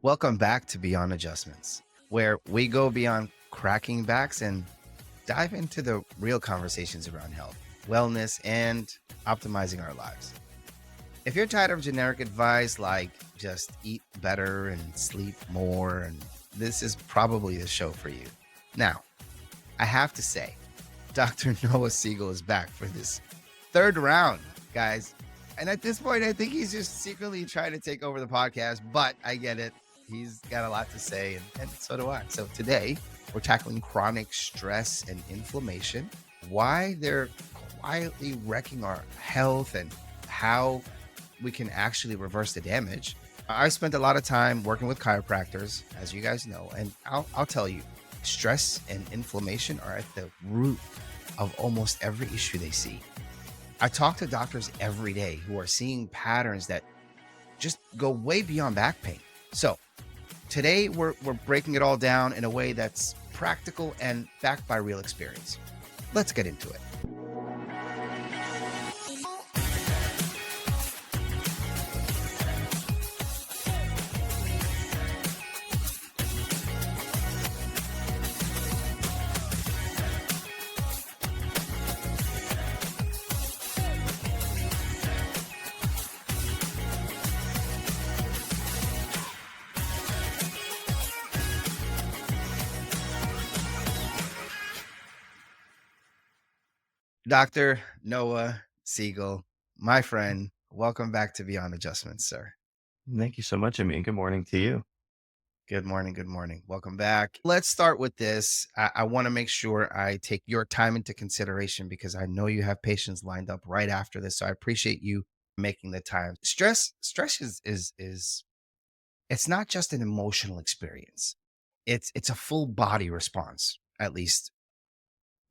Welcome back to Beyond Adjustments, where we go beyond cracking backs and dive into the real conversations around health, wellness, and optimizing our lives. If you're tired of generic advice like just eat better and sleep more, and this is probably the show for you. Now, I have to say, Dr. Noah Segal is back for this third round, guys. And at this point, I think he's just secretly trying to take over the podcast, but I get it. He's got a lot to say, and so do I. So today, we're tackling chronic stress and inflammation, why they're quietly wrecking our health, and how we can actually reverse the damage. I spent a lot of time working with chiropractors, as you guys know, and I'll tell you, stress and inflammation are at the root of almost every issue they see. I talk to doctors every day who are seeing patterns that just go way beyond back pain. So today we're breaking it all down in a way that's practical and backed by real experience. Let's get into it. Dr. Noah Segal, my friend, welcome back to Beyond Adjustments, sir. Thank you so much, Amin. Good morning to you. Good morning. Good morning. Welcome back. Let's start with this. I want to make sure I take your time into consideration because I know you have patients lined up right after this. So I appreciate you making the time. Stress is it's not just an emotional experience. It's a full body response. At least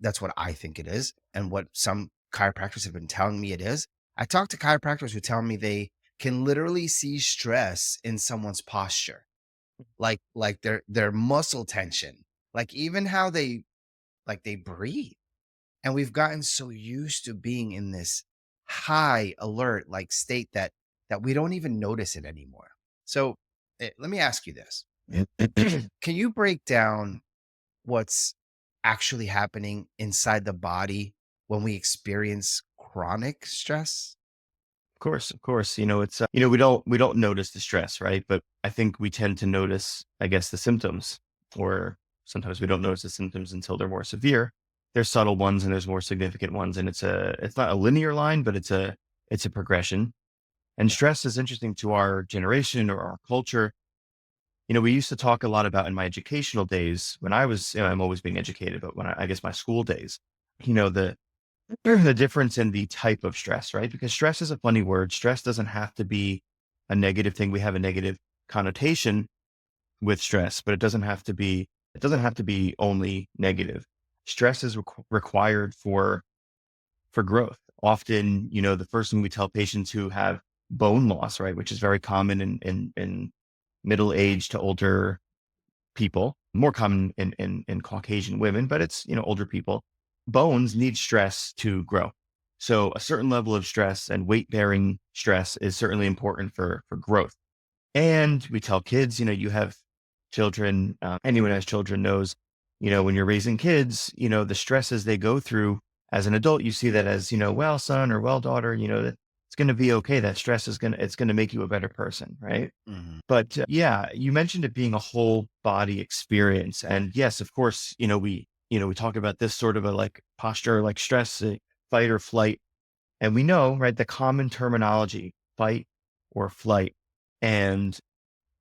that's what I think it is, and what some chiropractors have been telling me it is. I talk to chiropractors who tell me they can literally see stress in someone's posture, like their muscle tension, like even how they breathe. And we've gotten so used to being in this high alert like state that we don't even notice it anymore. So let me ask you this. Can you break down what's actually happening inside the body when we experience chronic stress? Of course. It's we don't notice the stress, right? But I think we tend to notice, I guess, the symptoms, or sometimes we don't notice the symptoms until they're more severe. There's subtle ones and there's more significant ones, and it's not a linear line, but it's a progression. And Yeah. stress is interesting to our generation or our culture. We used to talk a lot about in my educational days when I was, I'm always being educated, but I guess my school days, the difference in the type of stress, right? Because stress is a funny word. Stress doesn't have to be a negative thing. We have a negative connotation with stress, but it doesn't have to be only negative. Stress is required for growth. Often, the first thing we tell patients who have bone loss, right, which is very common in middle age to older people, more common in Caucasian women, but it's, older people. Bones need stress to grow. So a certain level of stress and weight bearing stress is certainly important for growth. And we tell kids, you have children, anyone who has children knows, when you're raising kids, the stresses they go through as an adult, you see that as, well, son or well, daughter, that it's going to be okay. That stress it's going to make you a better person. Right. Mhm. But yeah, you mentioned it being a whole body experience. And yes, of course, we talk about this sort of a like posture, like stress, fight or flight. And we know, right, the common terminology, fight or flight. And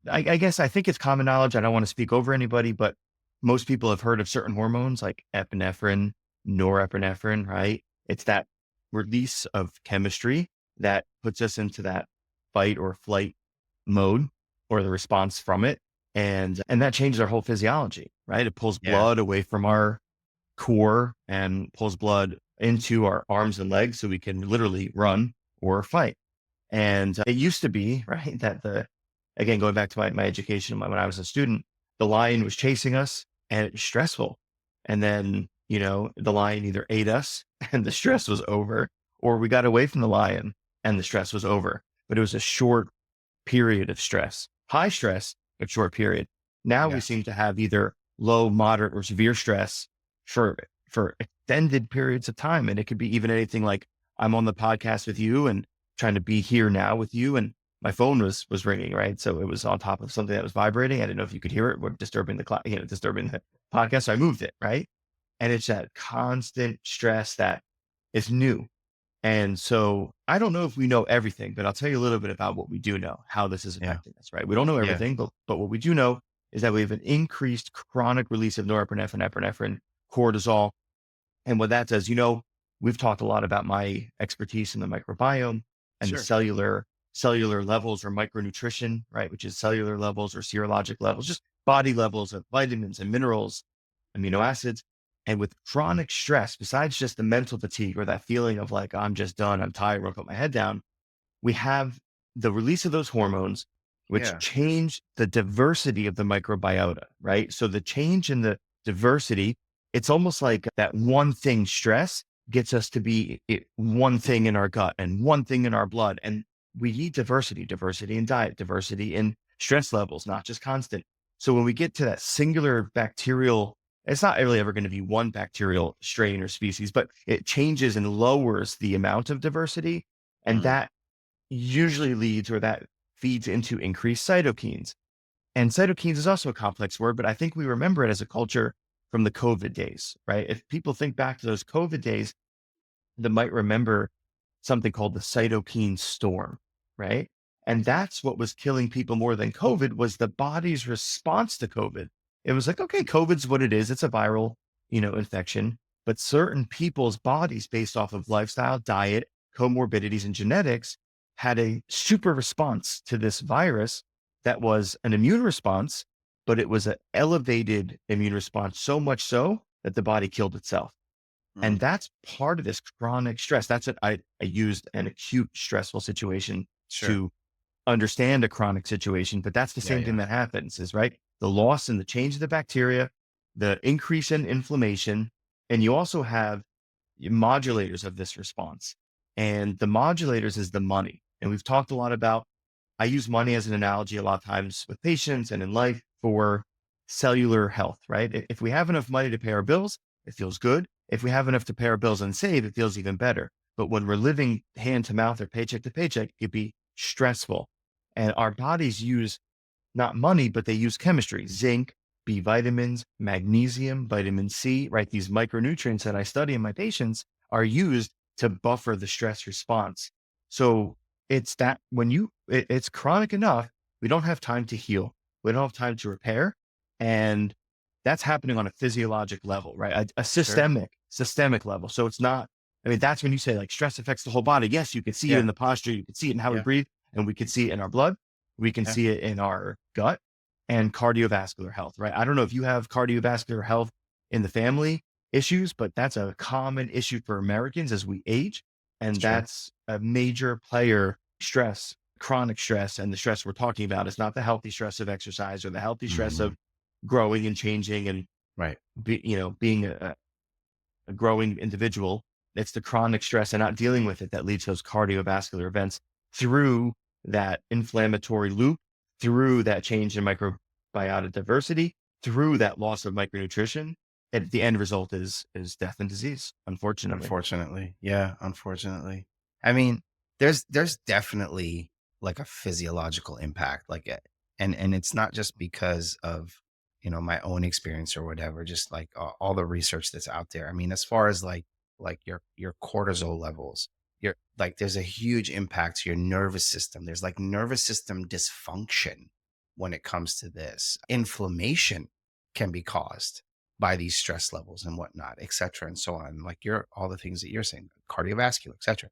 I guess I think it's common knowledge. I don't want to speak over anybody, but most people have heard of certain hormones like epinephrine, norepinephrine, right? It's that release of chemistry that puts us into that fight or flight mode, or the response from it. And that changes our whole physiology, right? It pulls Yeah. blood away from our core and pulls blood into our arms and legs so we can literally run or fight. And it used to be, right, that again, going back to my education when I was a student, the lion was chasing us and it was stressful. And then, the lion either ate us and the stress was over, or we got away from the lion and the stress was over. But it was a short period of stress. High stress a short period. Now we Yeah. seem to have either low, moderate, or severe stress for extended periods of time. And it could be even anything like I'm on the podcast with you and trying to be here now with you, and my phone was ringing, right? So it was on top of something that was vibrating. I didn't know if you could hear it, or disturbing the disturbing the podcast. So I moved it, right? And it's that constant stress that is new. And so I don't know if we know everything, but I'll tell you a little bit about what we do know, how this is Yeah. affecting us, right? We don't know Yeah. everything, but what we do know is that we have an increased chronic release of norepinephrine, epinephrine, cortisol. And what that does, we've talked a lot about my expertise in the microbiome and the Sure. cellular levels or micronutrition, right? Which is cellular levels or serologic levels, just body levels of vitamins and minerals, amino acids. And with chronic stress, besides just the mental fatigue or that feeling of like, I'm just done, I'm tired, I'll put my head down, we have the release of those hormones, which Yeah. change the diversity of the microbiota, right? So the change in the diversity, it's almost like that one thing stress gets us to be one thing in our gut and one thing in our blood. And we need diversity in diet, diversity in stress levels, not just constant. So when we get to that singular bacterial, it's not really ever going to be one bacterial strain or species, but it changes and lowers the amount of diversity. And Mm. that usually leads, or that feeds into, increased cytokines. And cytokines is also a complex word, but I think we remember it as a culture from the COVID days, right? If people think back to those COVID days, they might remember something called the cytokine storm, right? And that's what was killing people more than COVID, was the body's response to COVID. It was like, okay, COVID's what it is. It's a viral, infection, but certain people's bodies, based off of lifestyle, diet, comorbidities, and genetics, had a super response to this virus that was an immune response, but it was an elevated immune response, so much so that the body killed itself. And Mm. that's part of this chronic stress. That's it. I used an acute stressful situation Sure. to understand a chronic situation, but that's the Yeah. same thing Yeah. that happens is, right? The loss and the change of the bacteria, the increase in inflammation, and you also have modulators of this response. And the modulators is the money. And we've talked a lot about, I use money as an analogy a lot of times with patients and in life for cellular health, right? If we have enough money to pay our bills, it feels good. If we have enough to pay our bills and save, it feels even better. But when we're living hand to mouth or paycheck to paycheck, it can be stressful. And our bodies use not money, but they use chemistry, zinc, B vitamins, magnesium, vitamin C, right? These micronutrients that I study in my patients are used to buffer the stress response. So it's that when it's chronic enough, we don't have time to heal. We don't have time to repair. And that's happening on a physiologic level, right? A Sure. systemic level. So it's not, I mean, that's when you say like stress affects the whole body. Yes, you can see it Yeah. in the posture, you can see it in how we Yeah. breathe, and we can see it in our blood. We can Yeah. see it in our gut and cardiovascular health, right? I don't know if you have cardiovascular health in the family issues, but that's a common issue for Americans as we age. And Sure. that's a major player. Stress, chronic stress, and the stress we're talking about is not the healthy stress of exercise or the healthy stress Mhm. of growing and changing and Right. being a growing individual. It's the chronic stress and not dealing with it that leads to those cardiovascular events through that inflammatory loop, through that change in microbiota diversity, through that loss of micronutrition. And the end result is death and disease, unfortunately. Unfortunately. Yeah, unfortunately. I mean, there's definitely like a physiological impact, like and it's not just because of, my own experience or whatever, just like all the research that's out there. I mean, as far as like your cortisol levels, your like there's a huge impact to your nervous system. There's like nervous system dysfunction when it comes to this. Inflammation can be caused by these stress levels and whatnot, et cetera, and so on. Like all the things that you're saying, cardiovascular, et cetera.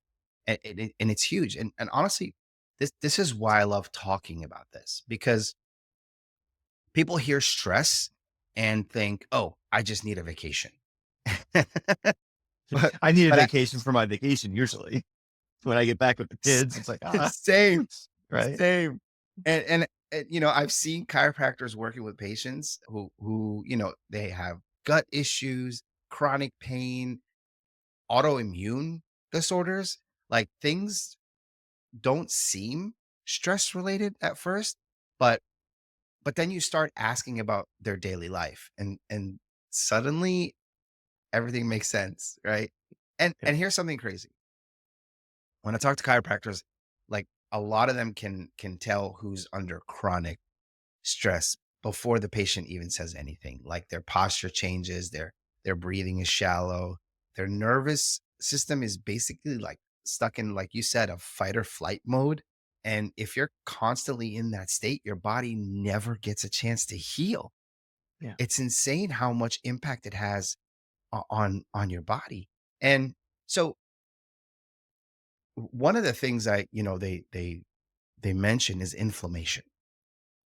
And it's huge. And honestly, this is why I love talking about this, because people hear stress and think, oh, I just need a vacation. but I need a but I, vacation for my vacation usually. When I get back with the kids, it's like, same, right. same. And I've seen chiropractors working with patients who they have gut issues, chronic pain, autoimmune disorders, like things don't seem stress related at first, but But then you start asking about their daily life, and suddenly everything makes sense, right? And here's something crazy. When I talk to chiropractors, like a lot of them can tell who's under chronic stress before the patient even says anything. Like their posture changes, their breathing is shallow, their nervous system is basically like stuck in, like you said, a fight or flight mode. And if you're constantly in that state, your body never gets a chance to heal. Yeah. It's insane how much impact it has on your body. And so one of the things they mention is inflammation.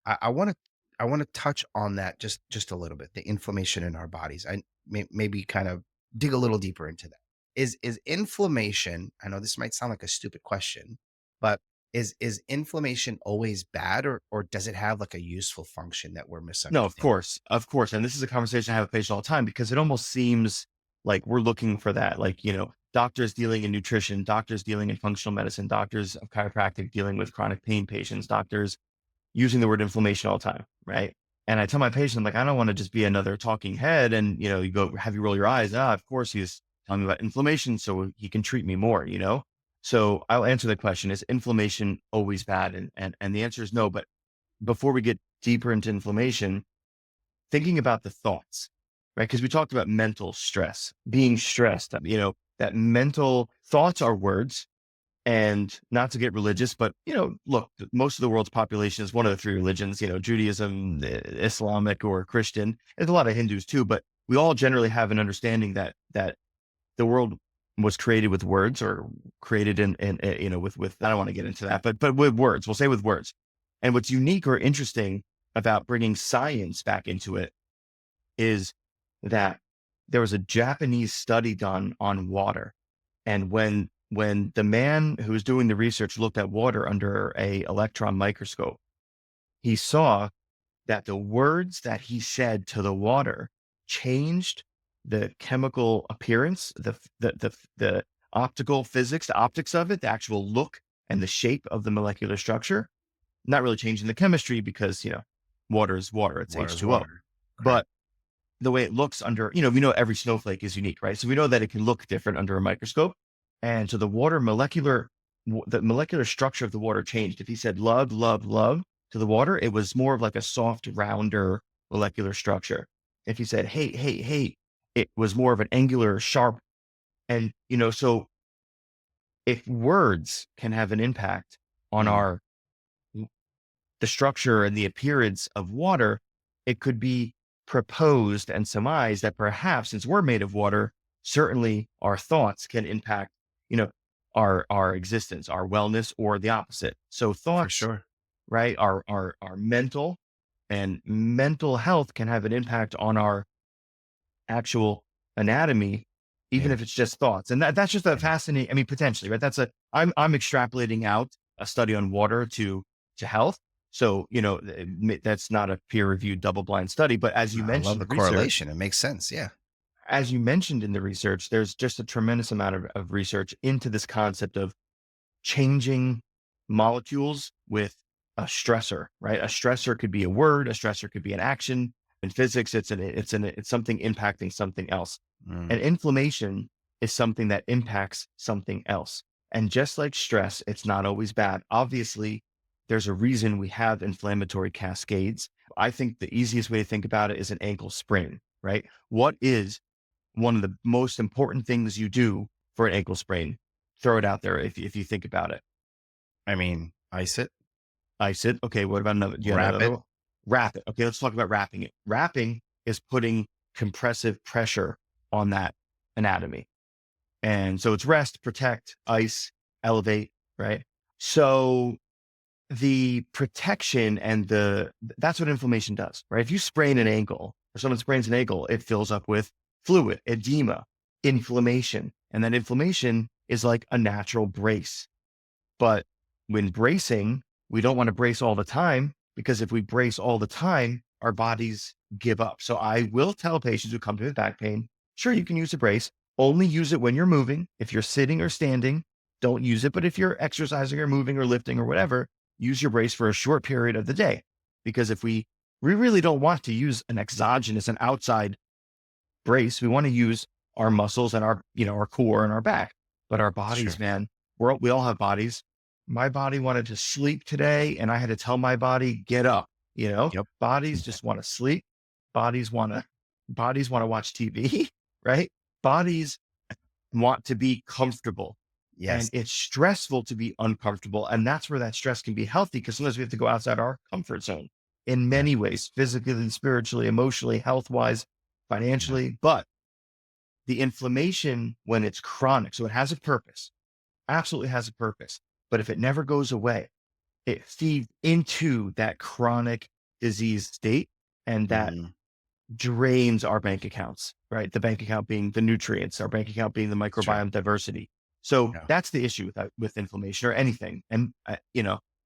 I want to touch on that just a little bit. The inflammation in our bodies. I maybe kind of dig a little deeper into that. Is inflammation? I know this might sound like a stupid question, but is inflammation always bad, or does it have like a useful function that we're No, of misunderstanding? course, of course. And this is a conversation I have with patients all the time because it almost seems like we're looking for that. Like, doctors dealing in nutrition, doctors dealing in functional medicine, doctors of chiropractic dealing with chronic pain patients, doctors using the word inflammation all the time, right? And I tell my patient, I'm like, I don't want to just be another talking head. And, you go have you roll your eyes. Of course he's telling me about inflammation so he can treat me more. So I'll answer the question, is inflammation always bad? And the answer is no. But before we get deeper into inflammation, thinking about the thoughts, right? Because we talked about mental stress, being stressed, that mental thoughts are words. And not to get religious, but look, most of the world's population is one of the three religions, Judaism, Islamic, or Christian. There's a lot of Hindus too, but we all generally have an understanding that the world was created with words, or created with I don't want to get into that, but with words. We'll say with words. And what's unique or interesting about bringing science back into it is that there was a Japanese study done on water. And when the man who was doing the research looked at water under a electron microscope, he saw that the words that he said to the water changed the chemical appearance, the optical physics, the optics of it, the actual look and the shape of the molecular structure. Not really changing the chemistry because water is water, it's Water is H2O. water. Correct. But the way it looks under, we know every snowflake is unique, right? So we know that it can look different under a microscope. And so the molecular structure of the water changed. If he said love, love, love to the water, it was more of like a soft, rounder molecular structure. If he said, hey, hey, hey, it was more of an angular, sharp. And, so if words can have an impact on Mm, the structure and the appearance of water, it could be proposed and surmised that perhaps, since we're made of water, certainly our thoughts can impact, you know, our existence, our wellness, or the opposite. So for thoughts, sure. right, are mental, and mental health can have an impact on our actual anatomy, even Yeah. if it's just thoughts. And that's just a Yeah. fascinating, I mean, potentially, right? I'm extrapolating out a study on water to health. So, that's not a peer reviewed double blind study, but I love the correlation. It makes sense. Yeah. as you mentioned in the research, there's just a tremendous amount of research into this concept of changing molecules with a stressor, right? A stressor could be a word, a stressor could be an action. In physics, it's something impacting something else. Mm, And inflammation is something that impacts something else. And just like stress, it's not always bad. Obviously, there's a reason we have inflammatory cascades. I think the easiest way to think about it is an ankle sprain, right? What is one of the most important things you do for an ankle sprain? Throw it out there if you think about it. I mean, ice it, Ice it. Okay, what about another? Do you have wrap another it. one? Wrap it. Okay, let's talk about wrapping it. Wrapping is putting compressive pressure on that anatomy. And so it's rest, protect, ice, elevate, right? So the protection and that's what inflammation does, right? If you sprain an ankle, or someone sprains an ankle, it fills up with fluid, edema, inflammation. And that inflammation is like a natural brace. But when bracing, we don't want to brace all the time, because if we brace all the time, our bodies give up. So I will tell patients who come to me with back pain, sure, you can use a brace. Only use it when you're moving. If you're sitting or standing, don't use it. But if you're exercising or moving or lifting or whatever, use your brace for a short period of the day. Because if we we really don't want to use an exogenous, an outside brace. We want to use our muscles and our, our core and our back. But our bodies, Sure. man, we all have bodies. My body wanted to sleep today, and I had to tell my body, get up. Yep. Bodies just want to sleep. Bodies want to, bodies want to watch TV, right? Bodies want to be comfortable. And Yes. it's stressful to be uncomfortable. And that's where that stress can be healthy, because sometimes we have to go outside our comfort zone in Yeah. many ways, physically, spiritually, emotionally, health wise, Yeah. financially. But the inflammation, when it's chronic, so it has a purpose, absolutely has a purpose. But if it never goes away, it feeds into that chronic disease state, and that Mhm. drains our bank accounts, right? The bank account being the nutrients, our bank account being the Sure. microbiome diversity. So Yeah. that's the issue with inflammation or anything. And,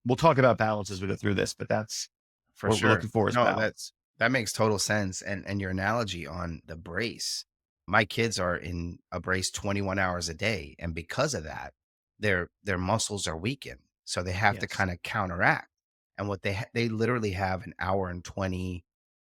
we'll talk about balance as we go through this, but that's For what we're sure. looking for is No, balance. that makes total sense. And your analogy on the brace, my kids are in a brace 21 hours a day, and because of that, their muscles are weakened. So they have to Yes. kind of counteract. And what they literally have an hour and 20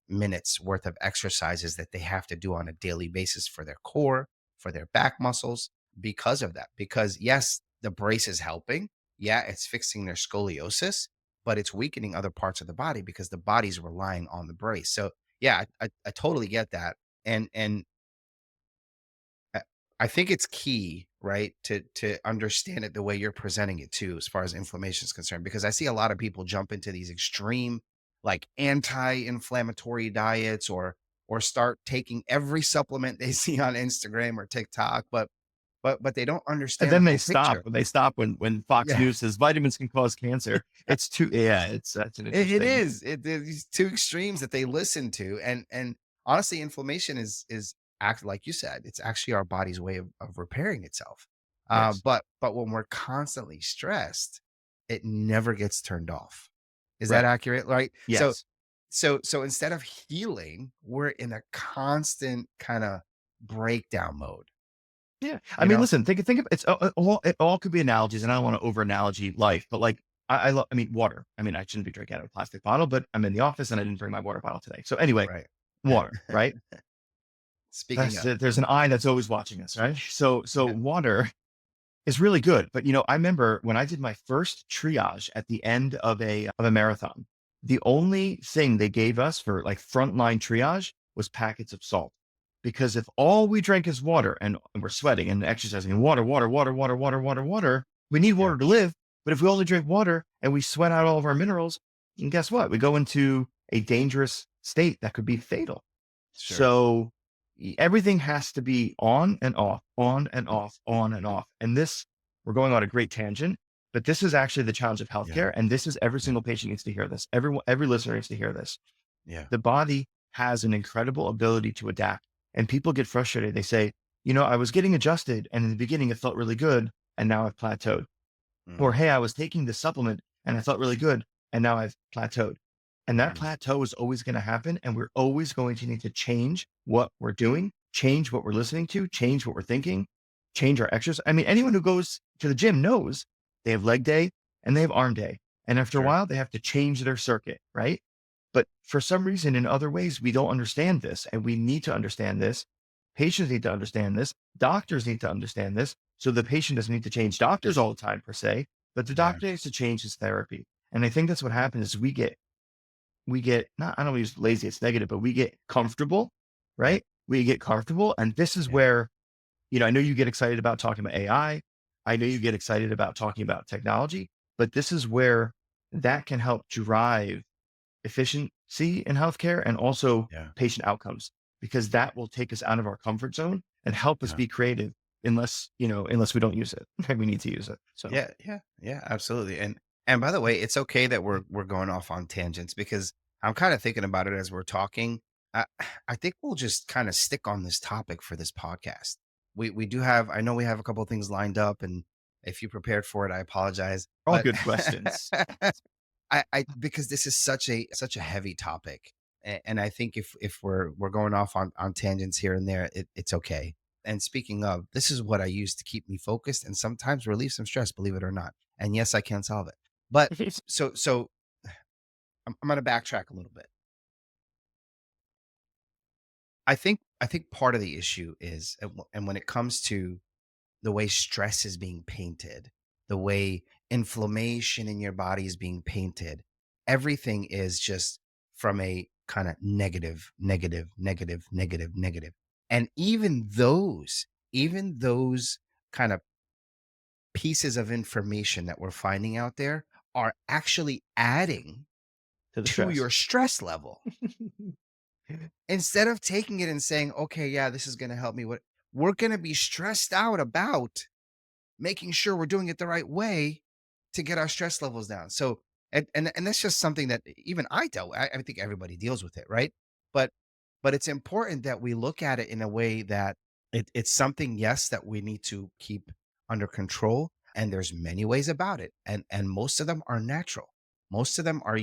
minutes worth of exercises that they have to do on a daily basis for their core, for their back muscles, because of that. Because yes, the brace is helping. Yeah, it's fixing their scoliosis, but it's weakening other parts of the body because the body's relying on the brace. So yeah, I totally get that. And I I think it's key, right, to understand it the way you're presenting it too, as far as inflammation is concerned, because I see a lot of people jump into these extreme, like anti-inflammatory diets, or start taking every supplement they see on Instagram or TikTok, but they don't And understand the then they full stop. picture. They stop when Fox Yeah. News says vitamins can cause cancer. It's too, yeah, it's, that's an It interesting. is. These two extremes that they listen to, and honestly, inflammation is act like you said. It's actually our body's way of repairing itself. Yes. But when we're constantly stressed, it never gets turned off. Is that Right. accurate? Right. So Yes. so instead of healing, we're in a constant kind of breakdown mode. Yeah. I You mean, know. listen, think of it all could be analogies, and I don't want to over analogy life, but like I mean, water. I mean, I shouldn't be drinking out of a plastic bottle, but I'm in the office and I didn't bring my water bottle today. So anyway, Right. water, right? Speaking of. There's an eye that's always watching us, right? So Yeah. water is really good. But I remember when I did my first triage at the end of a marathon, the only thing they gave us for like frontline triage was packets of salt. Because if all we drank is water, and we're sweating and exercising and water, we need Yeah. water to live. But if we only drink water and we sweat out all of our minerals, and guess what? We go into a dangerous state that could be fatal. Sure. So everything has to be on and off, on and off, on and off. And this, we're going on a great tangent, but this is actually the challenge of Yeah. healthcare. And this is every Yeah. single patient needs to hear this. Every listener needs to hear this. Yeah. The body has an incredible ability to adapt. And people get frustrated. They say, I was getting adjusted, and in the beginning it felt really good, and now I've plateaued. Or, Mhm. hey, I was taking this supplement and I felt really good, and now I've plateaued. And that Mhm. plateau is always going to happen. And we're always going to need to change what we're doing, change what we're listening to, change what we're thinking, change our exercise. I mean, anyone who goes to the gym knows they have leg day and they have arm day. And after a Sure. while, they have to change their circuit, right? But for some reason, in other ways, we don't understand this. And we need to understand this. Patients need to understand this. Doctors need to understand this. So the patient doesn't need to change doctors all the time, per se, but the Yeah. doctor needs to change his therapy. And I think that's what happens is we get not, I don't use lazy, it's negative, but we get comfortable, Right. right? We get comfortable. And this is Yeah. where, I know you get excited about talking about AI. I know you get excited about talking about technology, but this is where that can help drive efficiency in healthcare and also Yeah. patient outcomes, because that will take us out of our comfort zone and help us Yeah. be creative, unless we don't use it. We need to use it. So Yeah. Yeah. Yeah. Absolutely. And by the way, it's okay that we're going off on tangents, because I'm kind of thinking about it as we're talking. I I think we'll just kind of stick on this topic for this podcast. We do have, I know we have a couple of things lined up, and if you prepared for it, I apologize. all But good questions. I because this is such a heavy topic, and I think if we're going off on tangents here and there, it's okay. And speaking of, this is what I use to keep me focused and sometimes relieve some stress, believe it or not. And yes, I can solve it. But so I'm going to backtrack a little bit. I think part of the issue is, and when it comes to the way stress is being painted, the way inflammation in your body is being painted, everything is just from a kind of negative, negative, negative, negative, negative. And even those kind of pieces of information that we're finding out there are actually adding to the to stress. your stress level. Instead of taking it and saying, okay, yeah, this is going to help me, what we're going to be stressed out about making sure we're doing it the right way to get our stress levels down. So, and that's just something that even I dealt with. I think everybody deals with it, right? But but it's important that we look at it in a way that it's something, yes, that we need to keep under control. And there's many ways about it, and most of them are natural. Most of them are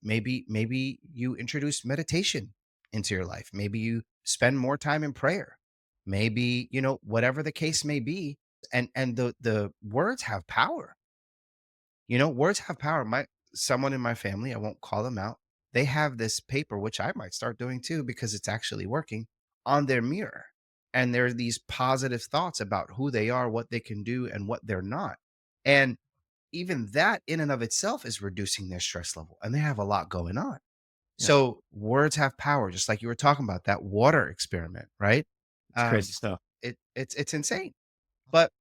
maybe you introduce meditation into your life. Maybe you spend more time in prayer. Maybe whatever the case may be, and the words have power. Words have power. My Someone in my family, I won't call them out, they have this paper, which I might start doing too because it's actually working, on their mirror. And there are these positive thoughts about who they are, what they can do, and what they're not. And even that in and of itself is reducing their stress level. And they have a lot going on. Yeah, So words have power, just like you were talking about that water experiment, right? it's Um, crazy stuff. it's insane. But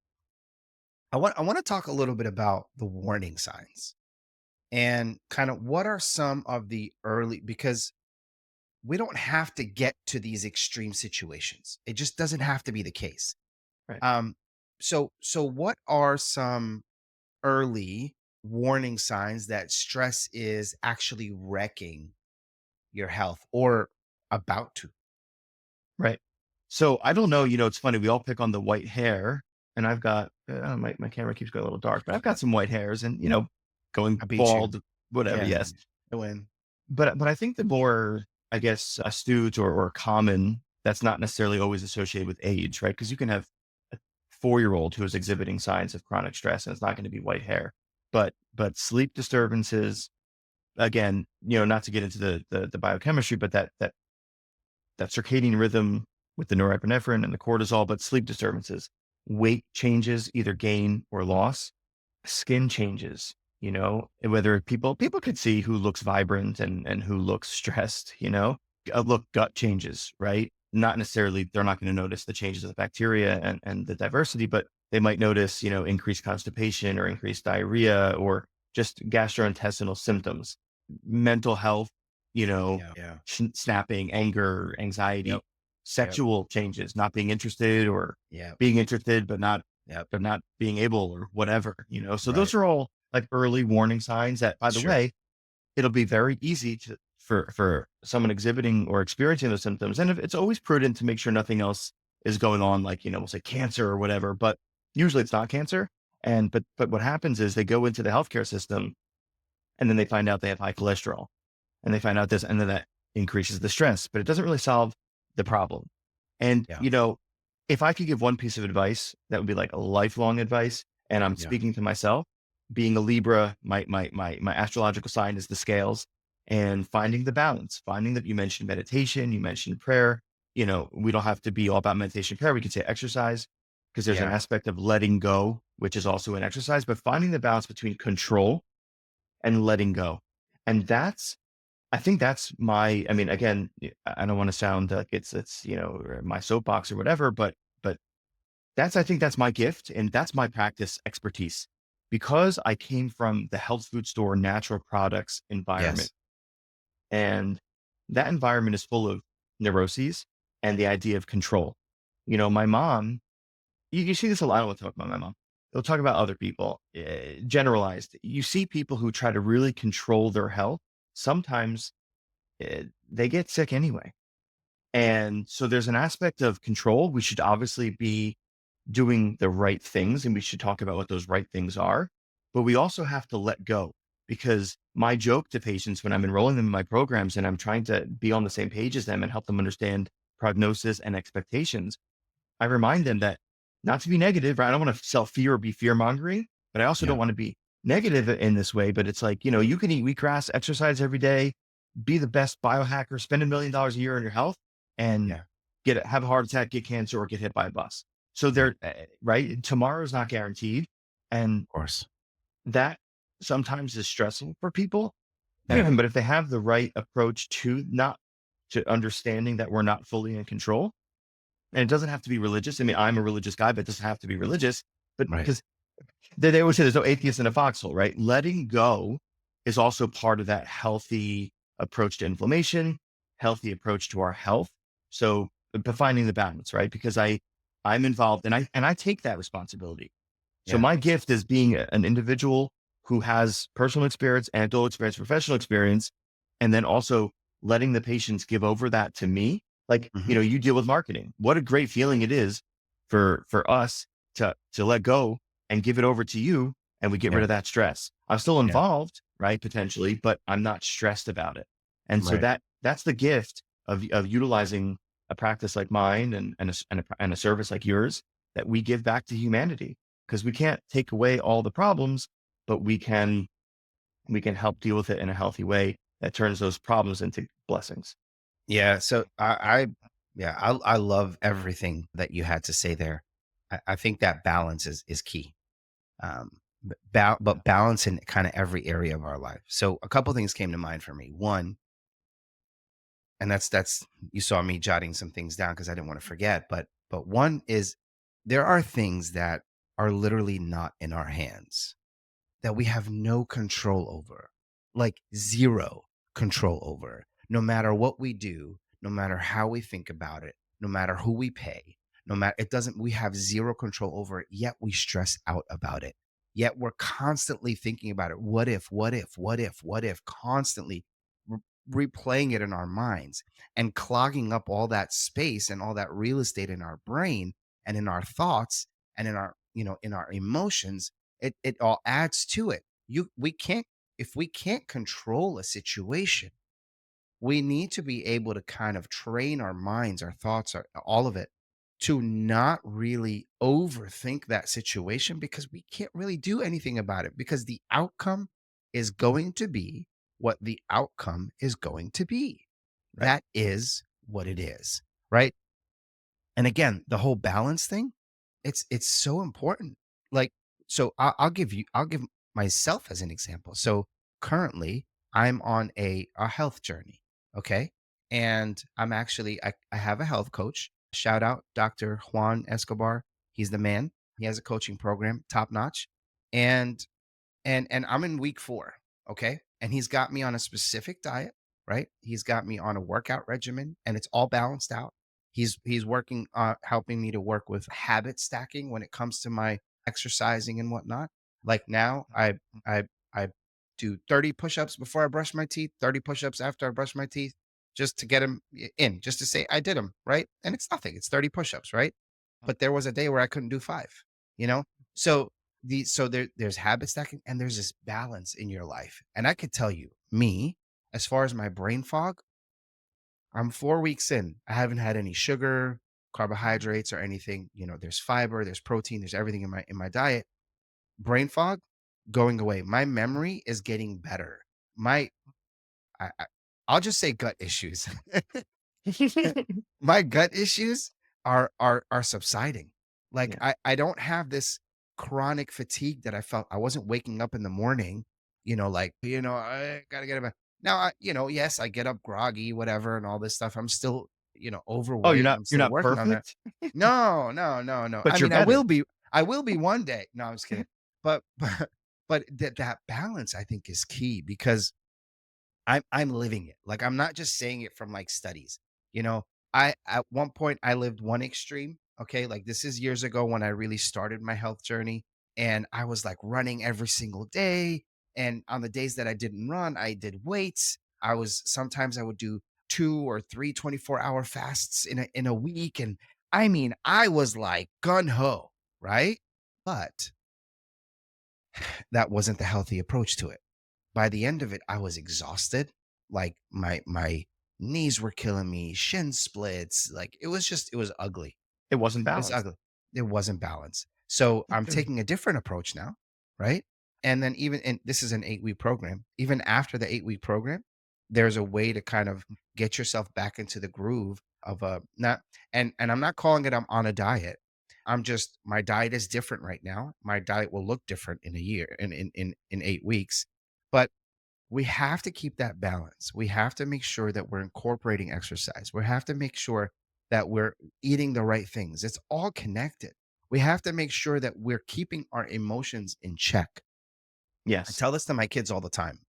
I want to talk a little bit about the warning signs and kind of what are some of the early, because we don't have to get to these extreme situations. It just doesn't have to be the case. Right. Um so what are some early warning signs that stress is actually wrecking your health or about to? Right. So I don't know, it's funny. We all pick on the white hair, and I've got my camera keeps going a little dark, but I've got some white hairs, and going I beat you. bald, whatever. Yeah, Yes, I win. but I think the more, I guess, astute or common, that's not necessarily always associated with age, right? Because you can have a 4-year-old who is exhibiting signs of chronic stress, and it's not going to be white hair, but sleep disturbances. Again, not to get into the biochemistry, but that circadian rhythm with the norepinephrine and the cortisol, but sleep disturbances, weight changes, either gain or loss, skin changes, and whether people could see who looks vibrant and who looks stressed, look, gut changes, right? Not necessarily, they're not going to notice the changes of the bacteria and the diversity, but they might notice, increased constipation or increased diarrhea or just gastrointestinal symptoms, mental health, you know, Yeah. Yeah. snapping, anger, Yep. anxiety, Yep. sexual changes, not being interested or Yep. being interested, Yep. but not being able or whatever, So Right. those are all like early warning signs that, by the Sure. way, it'll be very easy for someone exhibiting or experiencing those symptoms. And if it's always prudent to make sure nothing else is going on, like, we'll say cancer or whatever, but usually it's not cancer. But what happens is they go into the healthcare system and then they find out they have high cholesterol and they find out this, and then that increases the stress, but it doesn't really solve the problem. And, Yeah. if I could give one piece of advice, that would be like a lifelong advice. And I'm Yeah. speaking to myself, being a Libra, my astrological sign is the scales, and finding the balance, finding that you mentioned meditation, you mentioned prayer. We don't have to be all about meditation prayer. We could say exercise because there's an Yeah. aspect of letting go, which is also an exercise, but finding the balance between control and letting go. And I think that's I mean, again, I don't want to sound like it's, my soapbox or whatever, but I think that's my gift and that's my practice expertise because I came from the health food store, natural products environment. Yes. And that environment is full of neuroses and the idea of control. My mom, you see this a lot. I don't want to talk about my mom. They'll talk about other people, generalized. You see people who try to really control their health. Sometimes they get sick anyway. And so there's an aspect of control. We should obviously be doing the right things and we should talk about what those right things are. But we also have to let go because my joke to patients when I'm enrolling them in my programs and I'm trying to be on the same page as them and help them understand prognosis and expectations, I remind them that not to be negative, right? I don't want to sell fear or be fear mongering, but I also Yeah. don't want to be negative in this way. But it's like, you can eat wheatgrass, exercise every day, be the best biohacker, spend $1 million a year on your health. and Yeah. have a heart attack, get cancer, or get hit by a bus. So Yeah. they're right. Tomorrow is not guaranteed, and Of course. that sometimes is stressful for people. Yeah. But if they have the right approach to not to understanding that we're not fully in control, and it doesn't have to be religious. I mean, I'm a religious guy, but it doesn't have to be religious. But Right. because they always say there's no atheist in a foxhole, right? Letting go is also part of that healthy approach to inflammation, healthy approach to our health. So finding the balance, right? Because I'm involved and I take that responsibility. So Yeah. my gift is being an individual who has personal experience, anecdotal experience, professional experience, and then also letting the patients give over that to me. Like, Hmm. you deal with marketing. What a great feeling it is for us to let go and give it over to you, and we get rid Yeah. of that stress. I'm still Yeah. involved, right? Potentially, but I'm not stressed about it. And so Right. that's the gift of utilizing a practice like mine and a service like yours that we give back to humanity, because we can't take away all the problems, but we can help deal with it in a healthy way that turns those problems into blessings. Yeah. So yeah, I love everything that you had to say there. I think that balance is key. But balance in kind of every area of our life. So a couple things came to mind for me. One, and that's you saw me jotting some things down because I didn't want to forget. But one is there are things that are literally not in our hands that we have no control over, like zero control over, no matter what we do, no matter how we think about it, no matter who we pay, no matter it doesn't, we have zero control over it, yet we stress out about it. Yet we're constantly thinking about it. What if, what if, what if, what if, constantly replaying it in our minds and clogging up all that space and all that real estate in our brain and in our thoughts and in our, in our emotions. It all adds to it. We can't, if we can't control a situation, we need to be able to kind of train our minds, our thoughts, all of it, to not really overthink that situation because we can't really do anything about it because the outcome is going to be what the outcome is going to be. Right. That is what it is, right? And again, the whole balance thing, it's so important. Like, so I'll give myself as an example. So currently I'm on a health journey. Okay. And I have a health coach. Shout out Dr. Juan Escobar. He's the man. He has a coaching program, top notch. And and I'm in week 4, okay? And he's got me on a specific diet, right? He's got me on a workout regimen and it's all balanced out. He's working helping me to work with habit stacking when it comes to my exercising and whatnot. Like now I do 30 push-ups before I brush my teeth, 30 push-ups after I brush my teeth just to get them in, just to say I did them, right? And it's nothing. It's 30 push-ups, right? But there was a day where I couldn't do 5, you know? So there's habit stacking and there's this balance in your life. And I could tell you, me, as far as my brain fog, I'm 4 weeks in. I haven't had any sugar, carbohydrates, or anything. There's fiber, there's protein, there's everything in my diet. Brain fog going away. My memory is getting better. My I, I I'll just say gut issues. My gut issues are subsiding. Like Yeah. I don't have this chronic fatigue that I felt. I wasn't waking up in the morning, like, I gotta get up. Now yes, I get up groggy, whatever, and all this stuff. I'm still, Oh, you're overweight and not I'm you're still not working on that. perfect, No, no, no, no. I but you're mean, better. I will be one day. No, I'm just kidding. But but that balance I think is key because I'm living it. Like I'm not just saying it from like studies. You know, I at one point I lived one extreme. Okay, like this is years ago when I really started my health journey, and I was like running every single day. And on the days that I didn't run, I did weights. Sometimes I would do 2 or 3 24-hour fasts in a week, and I mean I was like gun ho, right? But that wasn't the healthy approach to it. By the end of it, I was exhausted. Like my knees were killing me, shin splits. Like it was ugly. It wasn't It was balanced. ugly. It wasn't balanced. So I'm taking a different approach now, right? And then and this is an 8-week program. Even after the 8-week program, there's a way to kind of get yourself back into the groove of a not and I'm not calling it I'm on a diet. I'm just my diet is different right now. My diet will look different in a year in 8 weeks. But we have to keep that balance. We have to make sure that we're incorporating exercise. We have to make sure that we're eating the right things. It's all connected. We have to make sure that we're keeping our emotions in check. I Yes. tell this to my kids all the time.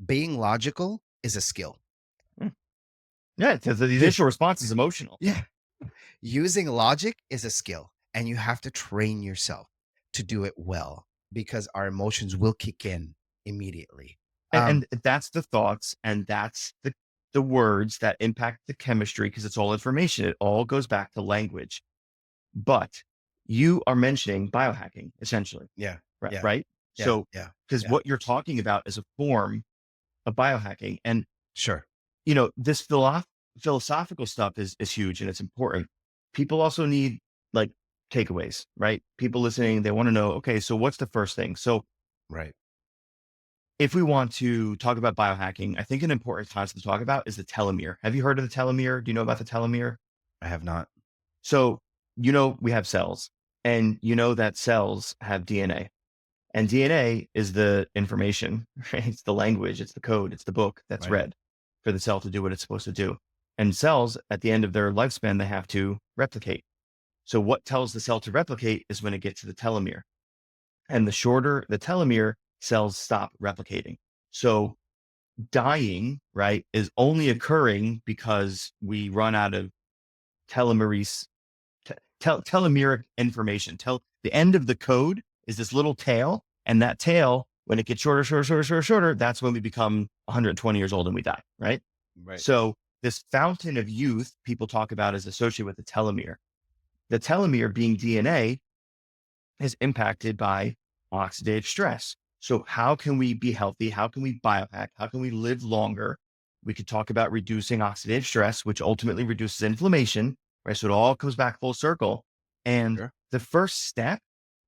Being logical is a skill. Mm. Yeah. Because the Yeah. initial response is emotional. Yeah. Using logic is a skill, and you have to train yourself to do it well because our emotions will kick in immediately. Um, And that's the thoughts and that's the words that impact the chemistry because it's all information. It all goes back to language. But you are mentioning biohacking essentially, yeah, right? yeah, Right. yeah, So, yeah, because yeah. what you're talking about is a form of biohacking. And, Sure. this philosophical stuff is huge and it's important. People also need like takeaways, right? People listening, they want to know, okay, so what's the first thing? So Right. if we want to talk about biohacking, I think an important concept to talk about is the telomere. Have you heard of the telomere? Do you know about the telomere? I have not. So, we have cells and that cells have DNA and DNA is the information, right? It's the language, it's the code, it's the book that's Right. read for the cell to do what it's supposed to do. And cells at the end of their lifespan, they have to replicate. So what tells the cell to replicate is when it gets to the telomere. And the shorter the telomere, cells stop replicating. So dying, right, is only occurring because we run out of telomerase, telomeric information. The end of the code is this little tail, and that tail, when it gets shorter, shorter, shorter, shorter, shorter, that's when we become 120 years old and we die, right? Right. So this fountain of youth people talk about is associated with the telomere. The telomere being DNA is impacted by oxidative stress. So, how can we be healthy? How can we biohack? How can we live longer? We could talk about reducing oxidative stress, which ultimately reduces inflammation, right? So, it all comes back full circle. And Sure. the first step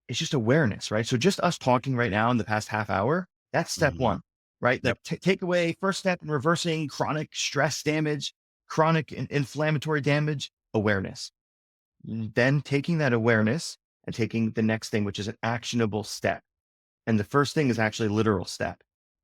is just awareness, right? So, just us talking right now in the past half hour, that's step Mhm. one, right? Yep. Like, take away first step in reversing chronic stress damage, chronic inflammatory damage, awareness. Then taking that awareness and taking the next thing, which is an actionable step. And the first thing is actually a literal step.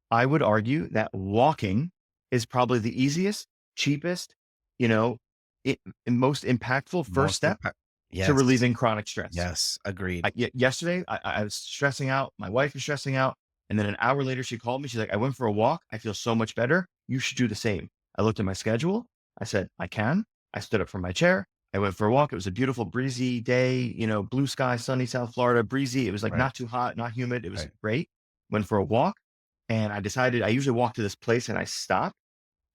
I would argue that walking is probably the easiest, cheapest, you know, and most impactful first Most step impact. to Yes. relieving chronic stress. Yes. Agreed. Yesterday, I was stressing out. My wife was stressing out. And then an hour later, she called me. She's like, I went for a walk. I feel so much better. You should do the same. I looked at my schedule. I said, I can. I stood up from my chair. I went for a walk. It was a beautiful, breezy day, blue sky, sunny South Florida, breezy. It was like Right. not too hot, not humid. It was Right. great. Went for a walk and I usually walk to this place and I stop,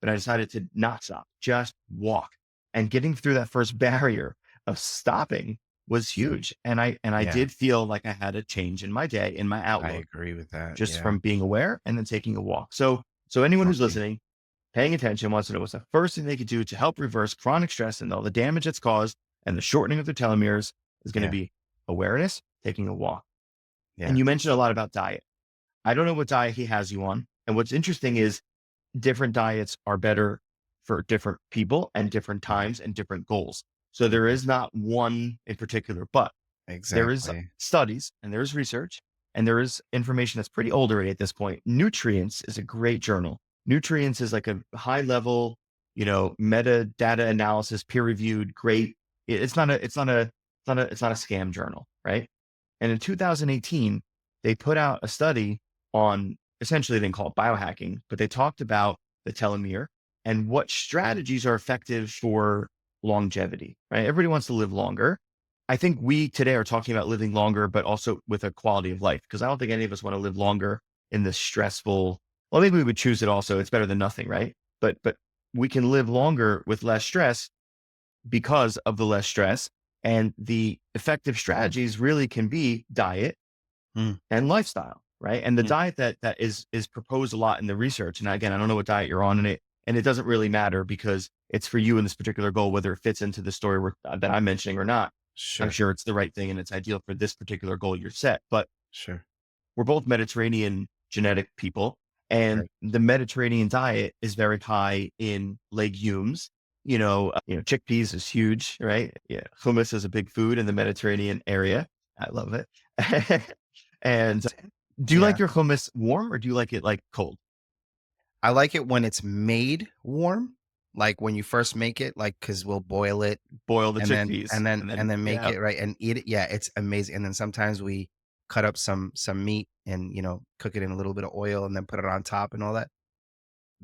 but I decided to not stop, just walk. And getting through that first barrier of stopping was huge. And I Yeah. did feel like I had a change in my day, in my I outlook, agree with that. just Yeah. from being aware and then taking a walk. So anyone who's Walking. listening, paying attention, wants to know what's the first thing they could do to help reverse chronic stress and all the damage it's caused and the shortening of their telomeres is going to Yeah. be awareness, taking a walk. And Yeah. you mentioned a lot about diet. I don't know what diet he has you on. And what's interesting is different diets are better for different people and different Mhm. times and different goals. So there Mhm. is not one in particular, but there is Exactly. studies and there is research and there is information that's pretty old already at this point. Nutrients is a great journal. Nutrients is like a high level, meta data analysis, peer reviewed, great. It's not a scam journal, right? And in 2018, they put out a study on essentially they didn't call it biohacking, but they talked about the telomere and what strategies are effective for longevity, right? Everybody wants to live longer. I think we today are talking about living longer, but also with a quality of life, because I don't think any of us want to live longer in this stressful. Well, maybe we would choose it also. It's better than nothing, right? But we can live longer with less stress because of the less stress. And the effective strategies really can be diet Mm, and lifestyle, right? And the mm. diet that is proposed a lot in the research. And again, I don't know what diet you're on in it, and it doesn't really matter because it's for you in this particular goal, whether it fits into the story that I'm mentioning or not. I'm Sure. sure it's the right thing and it's ideal for this particular goal you're set. But Sure. we're both Mediterranean genetic people, And Right. the Mediterranean diet is very high in legumes. Chickpeas is huge, right? Yeah. Hummus is a big food in the Mediterranean area. I love it. And do you like Yeah. your hummus warm or do you like it like cold? I like it when it's made warm, like when you first make it, like because we'll boil it Boil the and then chickpeas and then and and then, then make yeah, it right and eat it. Yeah, it's amazing. And then sometimes we cut up some meat and cook it in a little bit of oil and then put it on top and all that.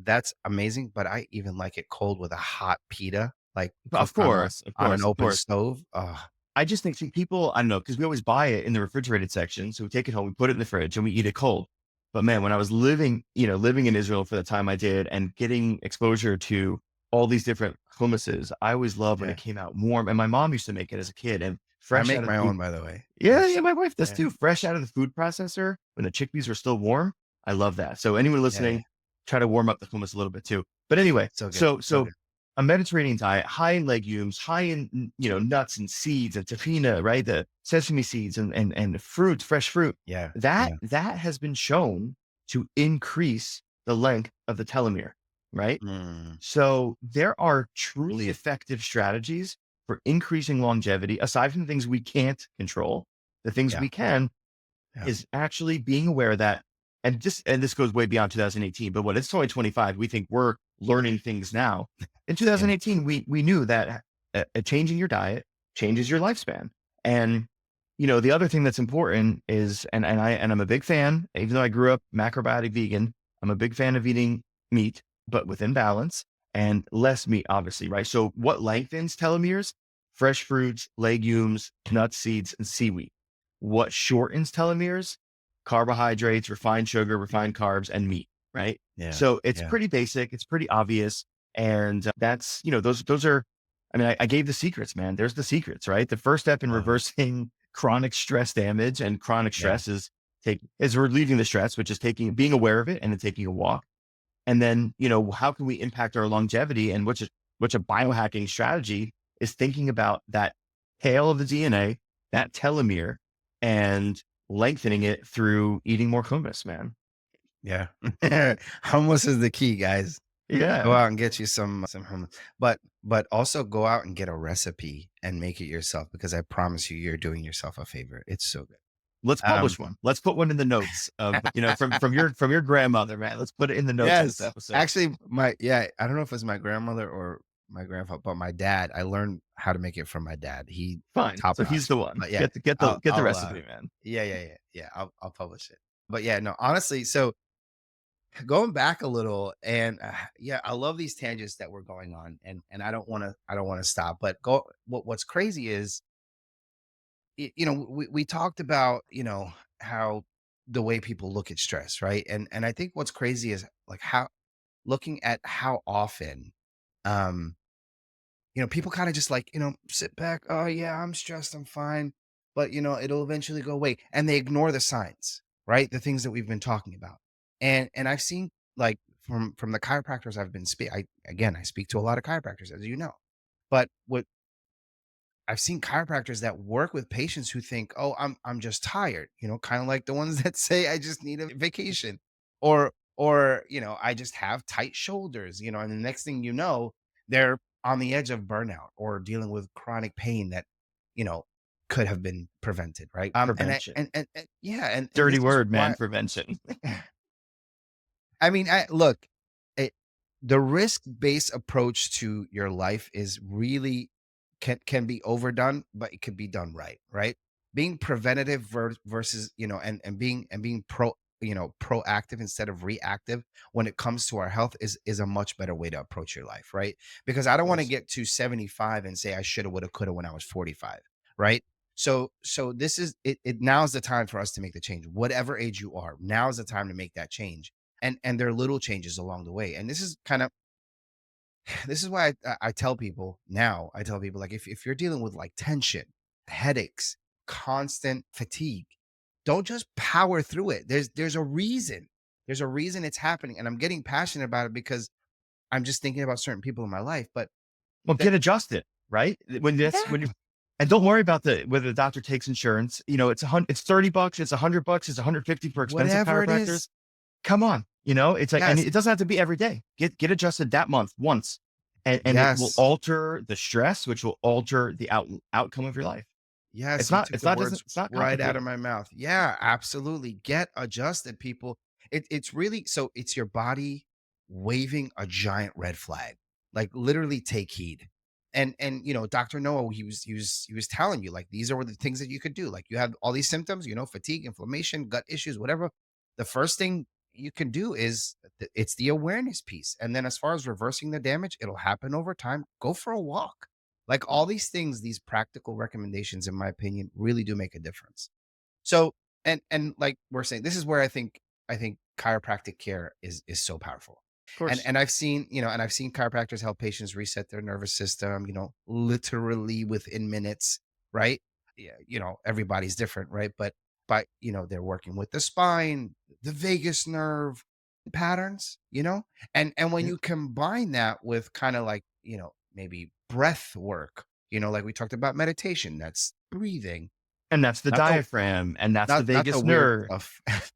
That's amazing. But I even like it cold with a hot pita, like of cooked on a course, of on an course, of open course. stove. Oh, I just think people, I don't know, because we always buy it in the refrigerated section. So we take it home, we put it in the fridge and we eat it cold. But man, when I was living in Israel for the time I did and getting exposure to all these different hummuses, I always loved when it yeah. came out warm. And my mom used to make it as a kid and I fresh out make of the my food. own, by the way. Yeah, It's yeah, my wife does yeah, too. Fresh out of the food processor when the chickpeas are still warm. I love that. So anyone yeah. listening, try to warm up the hummus a little bit too. But anyway, So good. So so good. a Mediterranean diet, high in legumes, high in nuts and seeds and tahina, right? The sesame seeds and fruit, fresh fruit. Yeah. That Yeah. that has been shown to increase the length of the telomere, right? Mm, So there are truly effective strategies for increasing longevity, aside from the things we can't control. The things yeah. we can Yeah. is actually being aware that, and this goes way beyond 2018, but when it's 2025, we think we're learning things now. In Yeah. 2018, we knew that changing your diet changes your lifespan. And the other thing that's important is, I'm a big fan, even though I grew up macrobiotic vegan, I'm a big fan of eating meat, but within balance and less meat, obviously, right? So what lengthens telomeres? Fresh fruits, legumes, nuts, seeds, and seaweed. What shortens telomeres? Carbohydrates, refined sugar, refined carbs, and meat, right? Yeah. So it's Yeah. pretty basic. It's pretty obvious. And that's, those are, I mean, I gave the secrets, man. There's the secrets, right? The first step in Oh, reversing chronic stress damage and chronic yeah. stress is relieving the stress, which is being aware of it and then taking a walk. And then, how can we impact our longevity? And which a biohacking strategy is thinking about that tail of the DNA, that telomere, and lengthening it through eating more hummus, man. Yeah. Hummus is the key, guys. Go Yeah. out and get you some hummus. But also go out and get a recipe and make it yourself because I promise you you're doing yourself a favor. It's so good. Let's Um publish one. Let's put one in the notes of, from your grandmother, man. Let's put it in the notes of this yes. episode. Actually, I don't know if it's my grandmother or my grandfather, but my dad, I learned how to make it from my dad. He Fine. top So he's notch. the one. But yeah, Get the I'll recipe, man. yeah, I'll publish it. But yeah, no, honestly, so going back a little and yeah, I love these tangents that we're going on and I don't want to stop. But what's crazy is we talked about, how the way people look at stress, right? And I think what's crazy is like how looking at how often um people kind of just like, sit back, oh yeah, I'm stressed, I'm fine, but it'll eventually go away. And they ignore the signs, right? The things that we've been talking about. And I've seen like from the chiropractors I've been I speak to a lot of chiropractors, as you know. But what I've seen chiropractors that work with patients who think, "Oh, I'm just tired," kind of like the ones that say, "I just need a vacation," or "I just have tight shoulders," and the next thing you know, they're on the edge of burnout or dealing with chronic pain that you know could have been prevented, right? Prevention. And yeah, and Dirty this is word, man. why Prevention. I mean, look, it, the risk-based approach to your life is really can be overdone, but it could be done right, right? Being preventative versus, and being proactive instead of reactive when it comes to our health is a much better way to approach your life, right? Because I Of don't want to course. get to 75 and say I shoulda, woulda, coulda when I was 45, right? So this is it now's the time for us to make the change. Whatever age you are, now's the time to make that change and there are little changes along the way. And this is why I tell people now, I tell people like if you're dealing with like tension, headaches, constant fatigue, don't just power through it. There's a reason. There's a reason it's happening. And I'm getting passionate about it because I'm just thinking about certain people in my life. But Well, that get adjusted, right? When yeah, you and don't worry about whether the doctor takes insurance. It's $30, it's $100, it's 150 for expensive whatever it chiropractors. is. Come on, It's like, and Yes. it doesn't have to be every day. Get adjusted that month once, and it will Yes. alter the stress, which will alter the outcome of your life. Yes, you took the words It's not right out of complicated. my mouth. Yeah, absolutely. Get adjusted, people. It's really so it's your body waving a giant red flag. Like literally take heed. And Dr. Noah, he was telling you like these are the things that you could do. Like you have all these symptoms, fatigue, inflammation, gut issues, whatever. The first thing you can do is it's the awareness piece. And then as far as reversing the damage, it'll happen over time. Go for a walk, like all these things, these practical recommendations, in my opinion, really do make a difference. So, and like we're saying, this is where I think chiropractic care is so powerful. Of And course. and I've seen chiropractors help patients reset their nervous system, literally within minutes, right? Yeah, everybody's different, right? But they're working with the spine, the vagus nerve patterns, and when Yeah. you combine that with kind of like, maybe breath work, like we talked about meditation, that's breathing, And that's the not the diaphragm, and that's the not the vagus weird nerve. stuff,